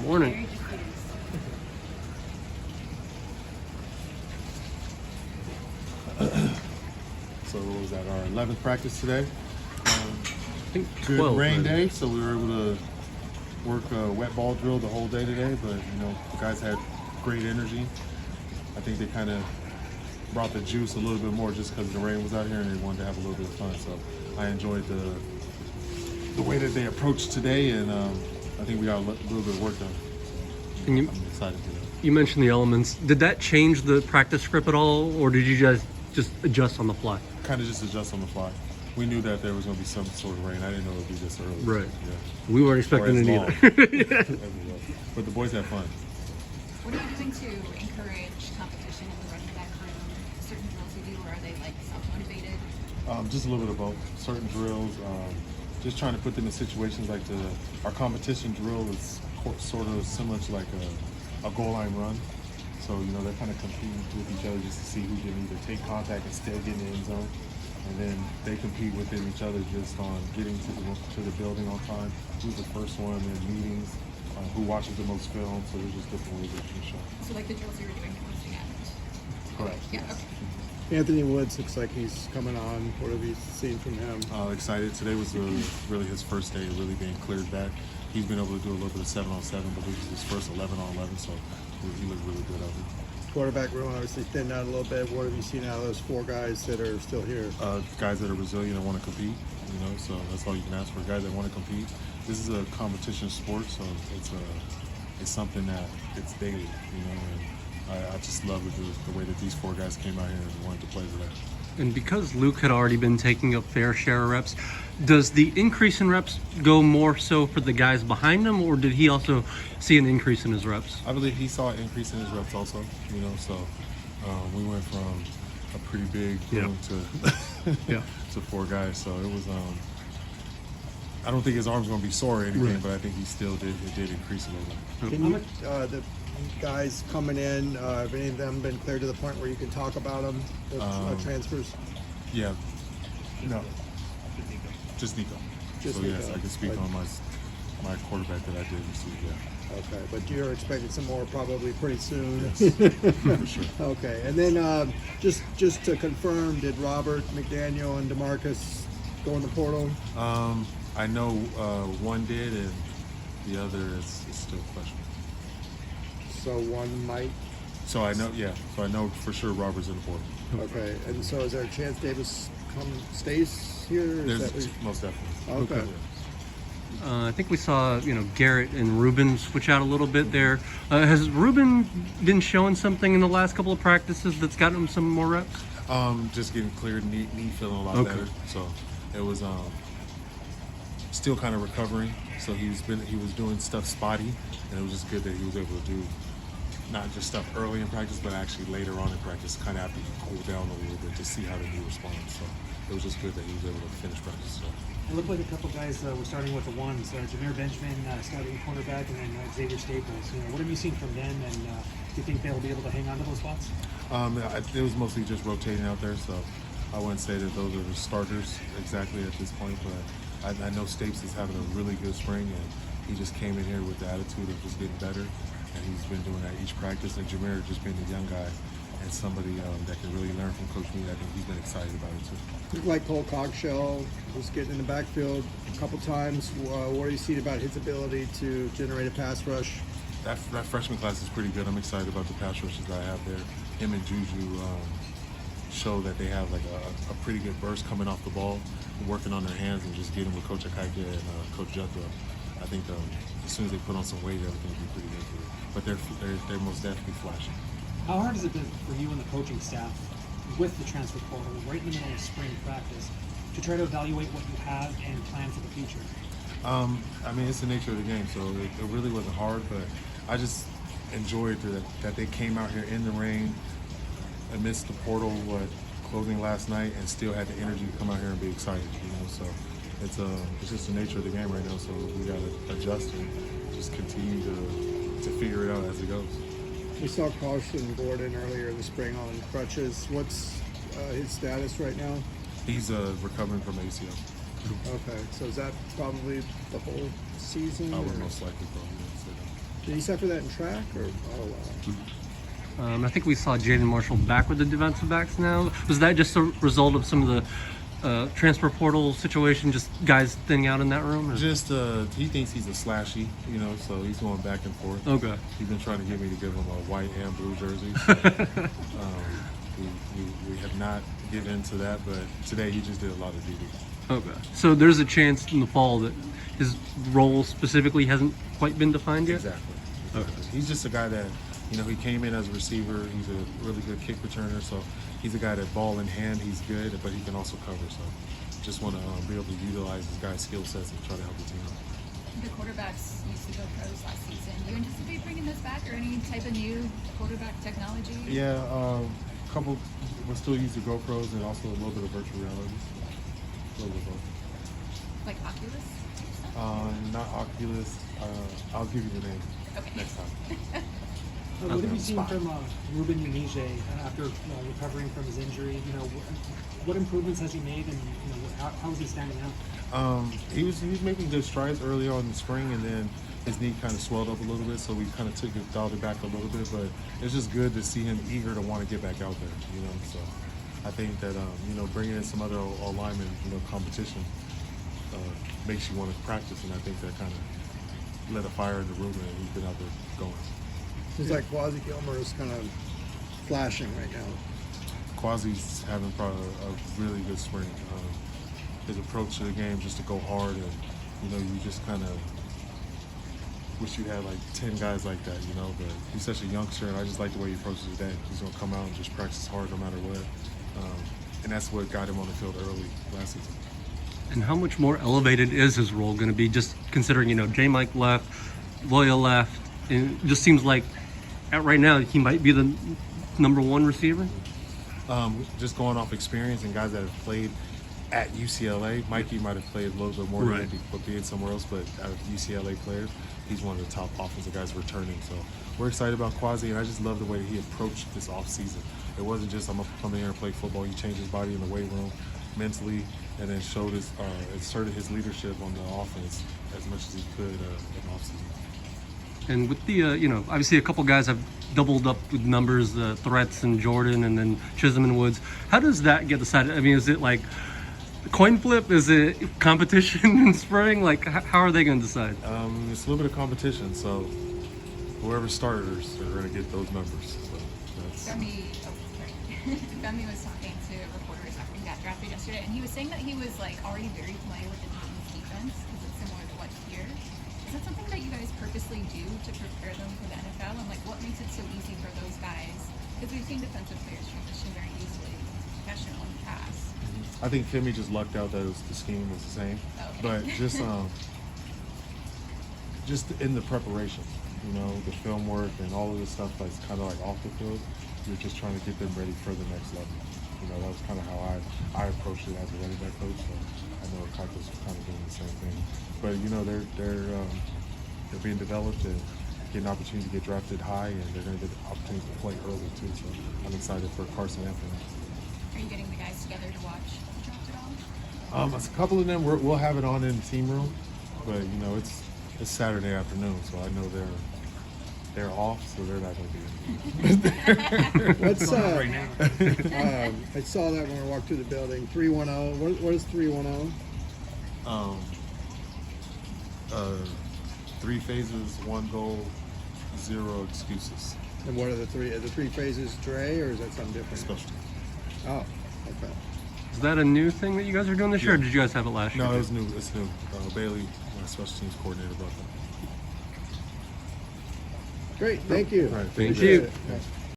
Morning. So what was that, our 11th practice today? I think Good 12. rain maybe. day, so we were able to work a wet ball drill the whole day today, but the guys had great energy. I think they kind of brought the juice a little bit more just because the rain was out here and they wanted to have a little bit of fun. So I enjoyed the way that they approached today, and I think we got a little bit of work done. And I'm excited for that. You mentioned the elements. Did that change the practice script at all, or did you guys just adjust on the fly? Kind of just adjust on the fly. We knew that there was going to be some sort of rain. I didn't know it would be this early. Right. Yeah. We weren't expecting it Or as either. But the boys had fun. What are you doing to encourage competition in the running back room? Certain drills you do, or are they like self-motivated? Just a little bit of both. Certain drills, just trying to put them in situations like our competition drill is sort of similar to like a goal line run. So, they're kind of competing with each other just to see who can either take contact and still get in the end zone. And then they compete within each other just on getting to the building on time. Who's the first one in meetings, who watches the most film. So there's just different ways that you can show. So like the drills you were doing towards the end? Correct. Yeah, okay. Anthony Woods looks like he's coming on. What have you seen from him? Excited. Today was really his first day of really being cleared back. He's been able to do a little bit of 7-on-7, but this is his first 11-on-11, so he looked really good out there. Quarterback room obviously thinned out a little bit. What have you seen out of those four guys that are still here? Guys that are resilient and want to compete, so that's all you can ask for. Guys that want to compete. This is a competition sport, so it's something that it's daily, and I just love the way that these four guys came out here and wanted to play today. And because Luke had already been taking a fair share of reps, does the increase in reps go more so for the guys behind him, or did he also see an increase in his reps? I believe he saw an increase in his reps also, so we went from a pretty big room to four guys. So it was, I don't think his arm's going to be sore or anything, but I think he still did increase a little bit. Can you, the guys coming in, have any of them been cleared to the point where you can talk about them, the transfers? Yeah. No. Just Nico. Just so Nico. yes, I can speak on my quarterback that I did receive, yeah. Okay, but you're expecting some more probably pretty soon. Yes, for sure. Okay, and then just to confirm, did Robert, McDaniel, and Demarcus go in the portal? I know one did, and the other is still questionable. So one might. So I know for sure Robert's in the portal. Okay, and so is there a chance Davis stays here? Is that There's most definitely. Okay. I think we saw, Garrett and Ruben switch out a little bit there. Has Ruben been showing something in the last couple of practices that's gotten him some more reps? Just getting cleared, knee feeling a lot better. So it was still kind of recovering. So he was doing stuff spotty, and it was just good that he was able to do not just stuff early in practice, but actually later on in practice, kind of after he cooled down a little bit to see how the knee responds. So it was just good that he was able to finish practice. So. It looked like a couple guys were starting with the ones. Jameer Benjamin starting cornerback, and then Xavier Staples. What have you seen from them, and do you think they'll be able to hang on to those spots? It was mostly just rotating out there, so I wouldn't say that those are the starters exactly at this point, but I know Stapes is having a really good spring, and he just came in here with the attitude of just getting better, and he's been doing that each practice. And Jameer just being a young guy and somebody that can really learn from Coach Munij, I think he's been excited about it too. Looked like Cogshell was getting in the backfield a couple times. What do you see about his ability to generate a pass rush? That freshman class is pretty good. I'm excited about the pass rushes that I have there. Him and Juju show that they have like a pretty good burst coming off the ball, working on their hands and just getting with Coach Akaike and Coach Jethro. I think as soon as they put on some weight, everything will be pretty good for them. But they're most definitely flashing. How hard has it been for you and the coaching staff with the transfer portal right in the middle of spring practice to try to evaluate what you have and plan for the future? It's the nature of the game, so it really wasn't hard, but I just enjoyed that they came out here in the rain amidst the portal closing last night and still had the energy to come out here and be excited, so it's just the nature of the game right now, so we got to adjust and just continue to figure it out as it goes. We saw Carson Gordon earlier in the spring on crutches. What's his status right now? He's recovering from ACL. Okay, so is that probably the whole season? I would most likely probably say that. Did he suffer that in track or? Oh wow. I think we saw Jaden Marshall back with the defensive backs now. Was that just a result of some of the transfer portal situation, just guys thinning out in that room? Or? Just he thinks he's a slashy, you know, so he's going back and forth. Okay. He's been trying to get me to give him a white and blue jersey. We have not given into that, but today he just did a lot of DD. Okay. So there's a chance in the fall that his role specifically hasn't quite been defined yet? Exactly. Okay. He's just a guy that, you know, he came in as a receiver. He's a really good kick returner, so he's a guy that ball in hand, he's good, but he can also cover. So just want to be able to utilize this guy's skill sets and try to help the team out. The quarterbacks used to go pros last season. Do you anticipate bringing this back or any type of new quarterback technology? Yeah, couple. We'll still use the GoPros and also a little bit of virtual reality. A little bit of both. Like Oculus? Not Oculus. I'll give you the name Okay. next time. What have you on the seen spot. from Ruben Munij after recovering from his injury? You know, what improvements has he made, and you know, how is he standing out? He was making good strides early on in the spring, and then his knee kind of swelled up a little bit, so we kind of dialed it back a little bit. But it's just good to see him eager to want to get back out there, you know. So I think that you know, bringing in some other linemen, you know, competition makes you want to practice, and I think that kind of lit a fire in the room, and he's been out there going. Seems like Quasi Gilmer is kind of flashing right now. Quasi's having probably a really good spring. His approach to the game just to go hard, and you know, you just kind of wish you had like 10 guys like that, you know. But he's such a youngster, and I just like the way he approaches the day. He's gonna come out and just practice hard no matter what, and that's what got him on the field early last season. And how much more elevated is his role going to be, just considering, you know, J. Mike left, Loya left, and it just seems like right now he might be the number one receiver? Just going off experience and guys that have played at UCLA, Mikey might have played a little bit more Right. than being somewhere else, but out of UCLA players, he's one of the top offensive guys returning. So we're excited about Quasi, and I just love the way he approached this offseason. It wasn't just, I'm going to come in here and play football. He changed his body in the weight room mentally, and then showed his, asserted his leadership on the offense as much as he could in the offseason. And with the, you know, obviously a couple guys have doubled up with numbers, the Threats and Jordan, and then Chisholm and Woods. How does that get decided? I mean, is it like coin flip? Is it competition in spring? Like, how are they going to decide? It's a little bit of competition, so whoever starters are going to get those numbers. So that's, Femi was talking to reporters after he got drafted yesterday, and he was saying that he was like already very familiar with the Titans defense because it's similar to what here. Is that something that you guys purposely do to prepare them for the NFL? And like, what makes it so easy for those guys? Because we've seen defensive players transition very easily, professional in the past. I think Femi just lucked out that the scheme was the same, Okay. but just in the preparation, you know, the film work and all of this stuff that's kind of like off the field. You're just trying to get them ready for the next level. You know, that was kind of how I approached it as a running back coach. So I know Kaka's kind of doing the same thing. But you know, they're being developed and get an opportunity to get drafted high, and they're going to get the opportunity to play early too. So I'm excited for Carson Anthony. Are you getting the guys together to watch the draft at all? A couple of them we'll have it on in the team room, but you know, it's Saturday afternoon, so I know they're off, so they're not going to be in. What's Right now. I saw that when we walked through the building. 310. What is 310? 3 phases, 1 goal, 0 excuses. And what are the three? Are the 3 phases Dre, or is that something different? Special teams. Oh, okay. Is that a new thing that you guys are doing this year, or did you guys have it last year? No, it's new. It's new. Bailey, my special teams coordinator, brought that. Great. Thank you. All right, Thank Appreciate you. it. Yeah.